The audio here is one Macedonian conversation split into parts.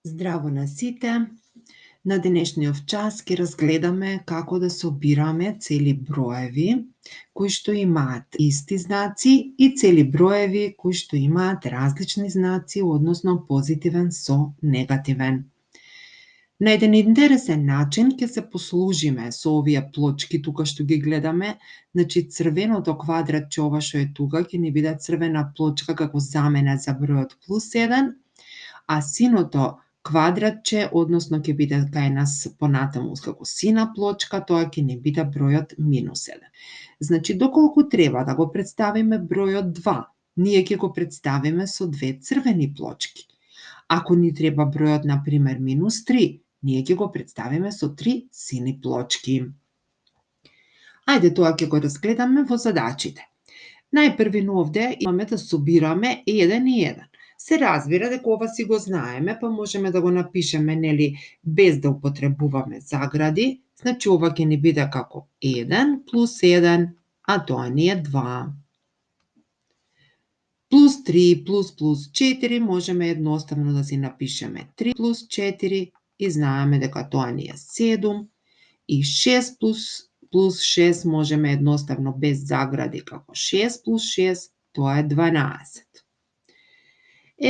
Здраво на сите! На денешниот час ќе разгледаме како да собираме цели броеви кои што имаат исти знаци и цели броеви кои што имаат различни знаци, односно позитивен со негативен. На еден интересен начин ќе се послужиме со овие плочки тука што ги гледаме. Значи црвеното квадратче, ова што е тука, ќе ни биде црвена плочка како замена за бројот +1, а синото квадратче, односно ќе биде кај нас понатаму како сина плочка, тоа ќе ни биде бројот -1. Значи, доколку треба да го представиме бројот 2, ние ќе го представиме со две црвени плочки. Ако ни треба бројот, например, -3, ние ќе го представиме со 3 сини плочки. Ајде тоа ќе го разгледаме во задачите. Најпрвин овде имаме да собираме 1 и 1. Се разбира дека ова си го знаеме, па можеме да го напишеме, нели, без да употребуваме загради. Значи ова ќе ни биде како 1 плюс 1, а тоа ни е 2. Плюс 3 плюс 4 можеме едноставно да си напишеме 3 плюс 4 и знаеме дека тоа ни е 7. И 6 плюс 6 можеме едноставно без загради како 6 плюс 6, тоа е 12.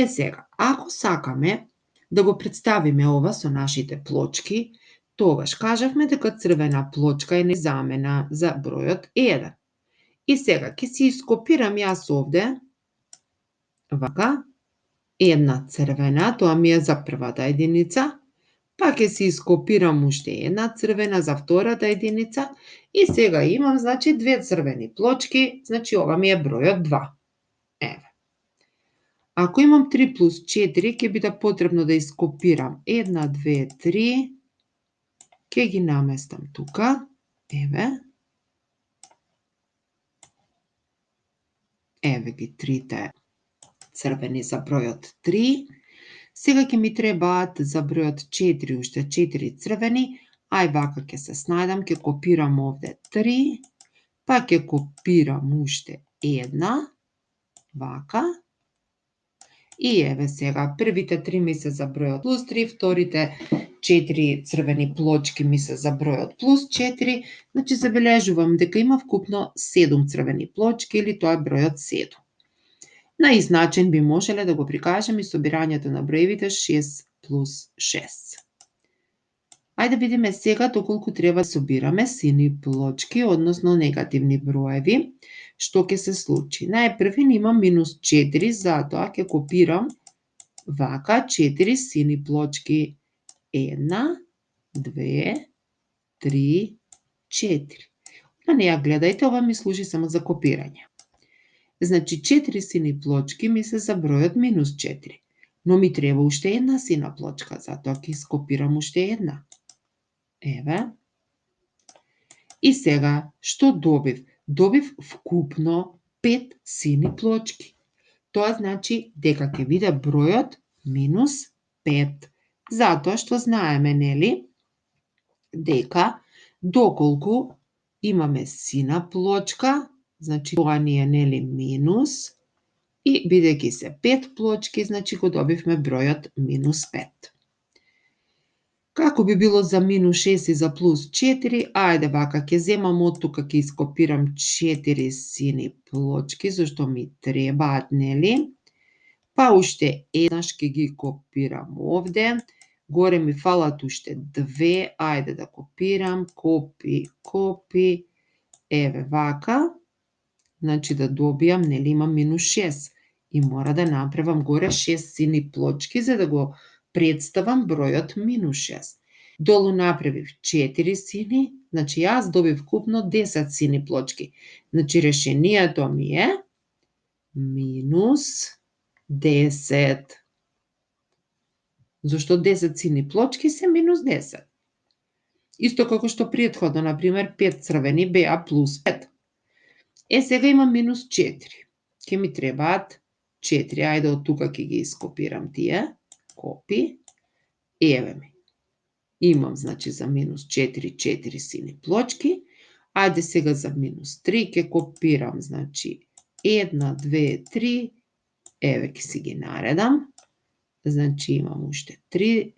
Сега, ако сакаме да го представиме ова со нашите плочки, тогаш кажавме дека црвена плочка е замена за бројот 1. И сега ќе си ископирам јас овде, вака, една црвена, тоа ми е за првата единица, па ќе си ископирам уште една црвена за втората единица и сега имам, значи, две црвени плочки, значи ова ми е бројот 2. Еве. Ако имам 3 плюс 4, ќе биде потребно да ископирам 1, 2, 3, ќе ги наместам тука, еве ги трите црвени за бројот 3. Сега ќе ми требаат за бројот 4 уште 4 црвени, ај вака ќе се снајдам, ќе копирам овде 3, па ќе копирам уште една, вака. И еве сега, првите 3 ми се за бројот плюс 3, вторите 4 црвени плочки ми се за бројот плюс 4, значи забележувам дека има вкупно 7 црвени плочки или тоа е бројот 7. На ист начин би можеле да го прикажеме и собирањето на броевите 6 плюс 6. Ајде видиме сега доколку треба да собираме сини плочки, односно негативни броеви, што ќе се случи. Најпрвин имам -4, затоа ќе копирам вака 4 сини плочки. 1, 2, 3, 4. На неја гледајте, ова ми служи само за копирање. Значи 4 сини плочки ми се за бројот -4, но ми треба уште една сина плочка, затоа ќе ископирам уште една. Еве. И сега, што добив? Добив вкупно 5 сини плочки. Тоа значи дека ќе биде бројот -5. Затоа што знаеме, нели, дека доколку имаме сина плочка, значи тоа ни е, нели, минус, и бидејќи се 5 плочки, значи го добивме бројот -5. Како би било за -6 и за +4? Ајде вака, ќе земам од тука, ќе ископирам 4 сини плочки, зашто ми требаат, нели? Па уште еднаш ќе ги копирам овде. Горе ми фалат уште 2, ајде да копирам, копи, еве вака. Значи да добијам, нели, имам -6 и мора да направам горе 6 сини плочки за да го представам бројот -6. Долу направив 4 сини, значи јас добив вкупно 10 сини плочки. Значи решението ми е -10. Зошто 10 сини плочки се -10? Исто како што претходно, например, 5 црвени беа +5. Сега имам -4. Ќе ми требаат 4. Ајде од тука ќе ги ископирам тие. Копи. Еве ми. Имам, значи, за -4, 4 сини плочки. Ајде сега за -3 ќе копирам, значи, 1, 2, 3. Еве ќе си ги наредам. Значи имам уште 3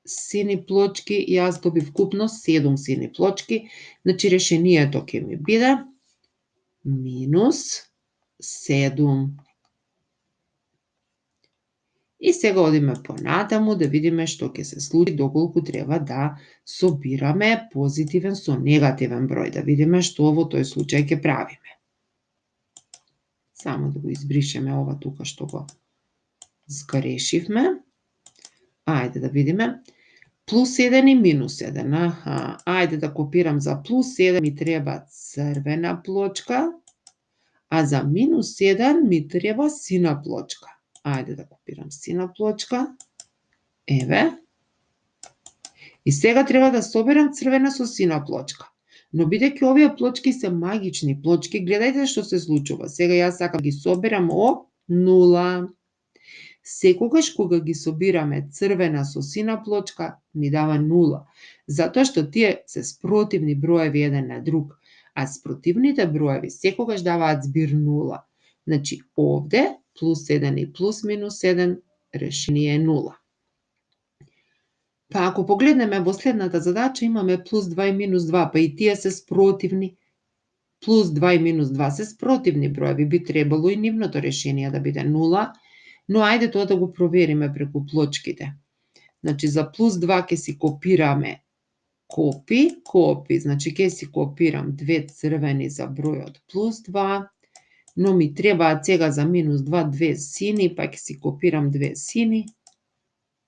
сини плочки, јас добив купно 7 сини плочки, значи решението ќе ми биде минус 7. И сега одиме понатаму да видиме што ќе се случи доколку треба да собираме позитивен со негативен број, да видиме што во тој случај ќе правиме. Само да го избришеме ова тука што го згрешивме. Ајде да видиме. Плюс 1 и минус 1. Аха, ајде да копирам за плюс 1 ми треба црвена плочка, а за минус 1 ми треба сина плочка. Ајде да копирам сина плочка. Еве. И сега треба да соберам црвена со сина плочка. Но бидејќи овие плочки се магични плочки, гледајте што се случува. Сега јас сакам ги соберам 0. Секогаш кога ги собираме црвена со сина плочка, ни дава 0. Затоа што тие се спротивни броеви еден на друг, а спротивните броеви секогаш даваат збир 0. Значи овде плюс 1 и плюс минус 1 решение е 0. Па ако погледнеме во следната задача имаме плюс 2 и минус 2, па и тие се спротивни. Плюс 2 и минус 2 се спротивни броеви, би требало и нивното решение да биде 0, но ајде тоа да го провериме преку плочките. Значи за плюс 2 ќе си копираме копи, значи ќе си копирам 2 црвени за бројот плюс 2, но ми требаат сега за минус 2 2 сини, па ќе си копирам 2 сини.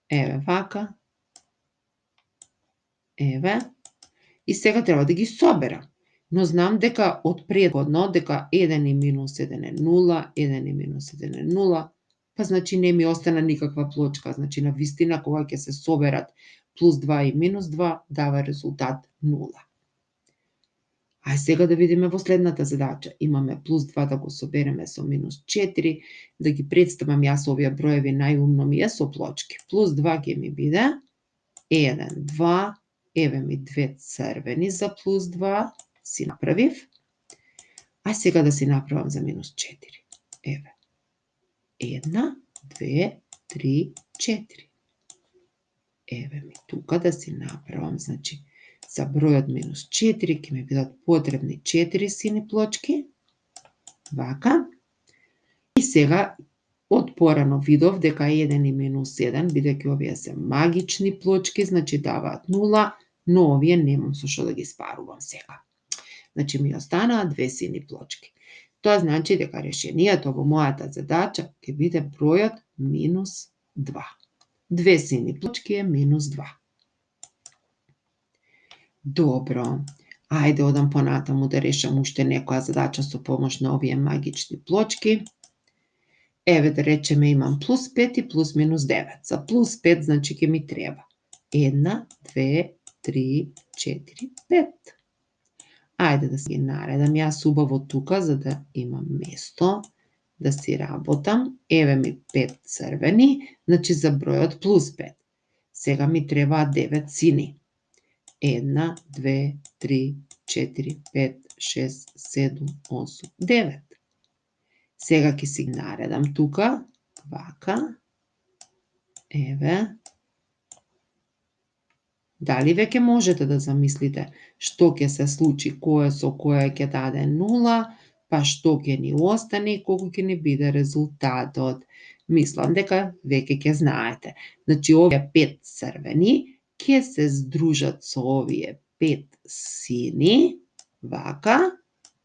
Еве вака. Еве. И сега треба да ги соберам. Но знам дека од предходно, дека 1 и минус 1 е 0, 1 и минус 1 е 0, па значи не ми остана никаква плочка. Значи на вистина кога ќе се соберат плюс 2 и минус 2, дава резултат 0. Ај сега да видиме во следната задача. Имаме плюс 2 да го собереме со минус 4, да ги представам јас овие броеви најумно ми е со плочки. Плюс 2 ќе ми биде 1, 2, еве ми 2 црвени за плюс 2, си направив. А сега да си направам за минус 4. Еве. 1, 2, 3, 4. Еве ми тука да си направам, значи, за бројот минус 4 ќе ми бидат потребни 4 сини плочки. Вака. И сега од порано видов дека 1 и минус 1, бидејќи овие се магични плочки, значи даваат 0, но овие немам со што да ги спарувам сега. Значи ми останаа 2 сини плочки. Тоа значи дека решението во мојата задача ќе биде бројот минус 2. 2 сини плочки е минус 2. Добро. Ајде одам понатаму да решам уште некоја задача со помош на овие магични плочки. Еве да речеме имам плюс 5 и плюс минус 9. За плюс 5 значи ќе ми треба 1, 2, 3, 4, 5. Ајде да си ги наредам јас убаво тука, за да имам место да си работам. Еве ми 5 црвени, значи за бројот плюс 5. Сега ми требаат 9 сини. 1, 2, 3, 4, 5, 6, 7, 8, 9. Сега ќе си наредам тука, вака. Еве. Дали веќе можете да замислите што ќе се случи, кое со кое ќе даде 0, па што ќе ни остане и колку ќе ни биде резултатот? Мислам дека веќе ќе знаете. Значи овие 5 црвени ќе се здружат со овие 5 сини, вака,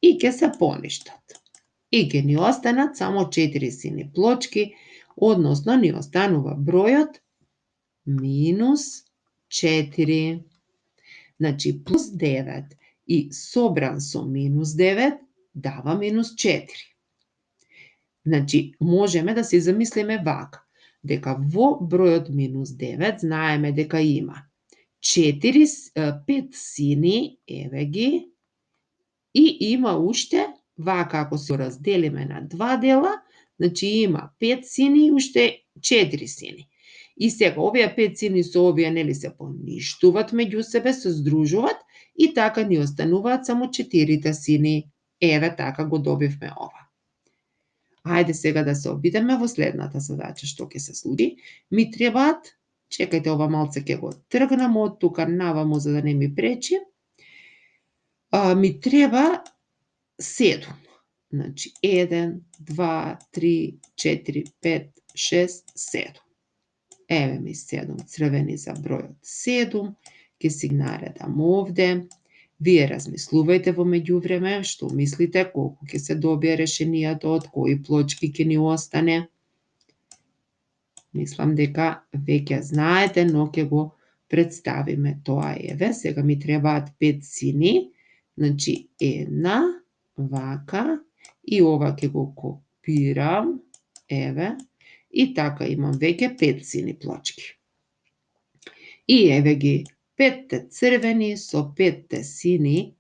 и ќе се поништат. И ќе ни останат само 4 сини плочки, односно ни останува бројот минус 4. Значи плюс 9 и собран со минус 9 дава минус 4. Значи можеме да си замислиме вака, дека во бројот минус 9 знаеме дека има 5 сини, еве ги, и има уште, вака ако се разделиме на два дела, значи има 5 сини и уште 4 сини. И сега овие 5 сини со овие нели се поништуваат меѓу себе, се здружуваат и така ни остануваат само 4 сини. Еве така го добивме ова. Ајде сега да се обидеме во следната задача. Што ќе се случи? Ми требаат, чекајте, ова малце ќе го тргнам од тука наваму за да не ми пречи. Ми треба 7. Значи 1, 2, 3, 4, 5, 6, 7. Еве ми 7 црвени за бројот 7. Ќе си ги наредам овде. Вие размислувајте во меѓувреме, што мислите, колку ќе се добие решението, од кои плочки ќе ни остане. Мислам дека веќе знаете, но ќе го представиме тоа. Еве, сега ми требаат 5 сини, значи една, вака, и ова ќе го копирам, еве, и така имам веќе 5 сини плочки. И еве ги 5 црвени со 5 сини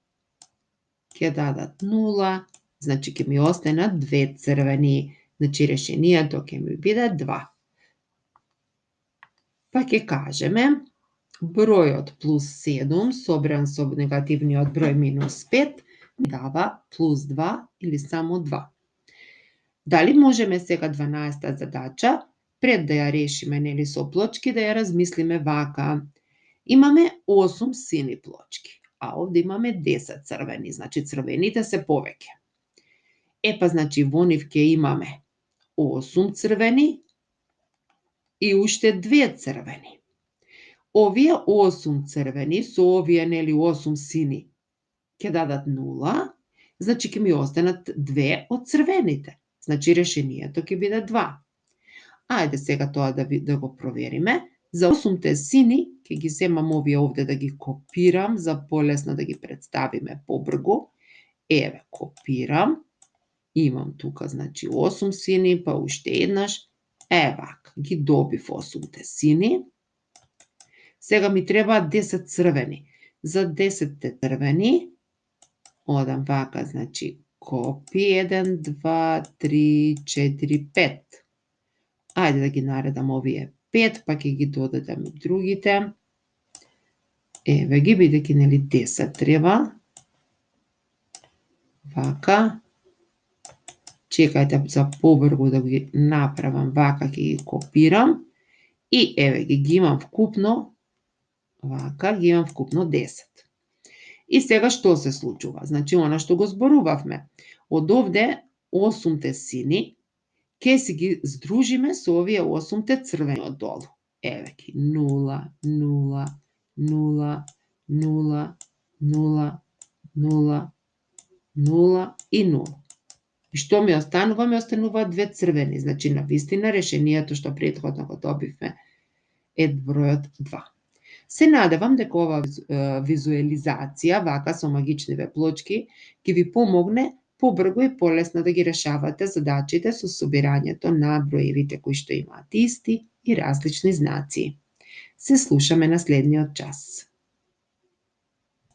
ќе дадат 0, значи ќе ми останат 2 црвени, значи решението ќе ми биде 2. Па ќе кажеме бројот плюс 7 собран со негативниот број минус 5 дава плюс 2 или само 2. Дали можеме сега 12-та задача, пред да ја решиме нели со плочки, да ја размислиме вака. Имаме 8 сини плочки, а овде имаме 10 црвени, значи црвените се повеќе. Па значи во нив ќе имаме 8 црвени и уште 2 црвени. Овие 8 црвени со овие нели 8 сини ќе дадат 0, значи ќе ми останат 2 од црвените. Значи решението ќе биде 2. Ајде сега тоа да го провериме. За 8 сини ќе ги земам овие овде да ги копирам за полесно да ги представиме побрзо. Еве, копирам. Имам тука значи 8 сини, па уште еднаш. Вака, ги добив 8 сини. Сега ми требаат 10 црвени. За 10 црвени одам вака, значи копи 1, 2, 3, 4, 5. Ајде да ги наредам овие 5, па ќе ги додадам и другите. Еве ги, бидејќи нели 10 треба. Вака. Чекајте за побрзо да ги направам вака, ќе ги копирам. И еве ги имам вкупно. Вака, ги имам вкупно 10. И сега што се случува? Значи, она што го зборувавме. Од овде 8 сини ќе си ги здружиме со овие 8 црвени од долу. Еве ги 0, 0, 0, 0, 0, 0, 0 и 0. И што ми останува? Ми остануваат 2 црвени. Значи, на вистина, решението што претходно го добивме е бројот 2. Се надевам дека ова визуализација, вака со магичниве плочки, ќе ви помогне побрзо и полесно да ги решавате задачите со собирањето на броевите кои што имаат исти и различни знаци. Се слушаме на следниот час.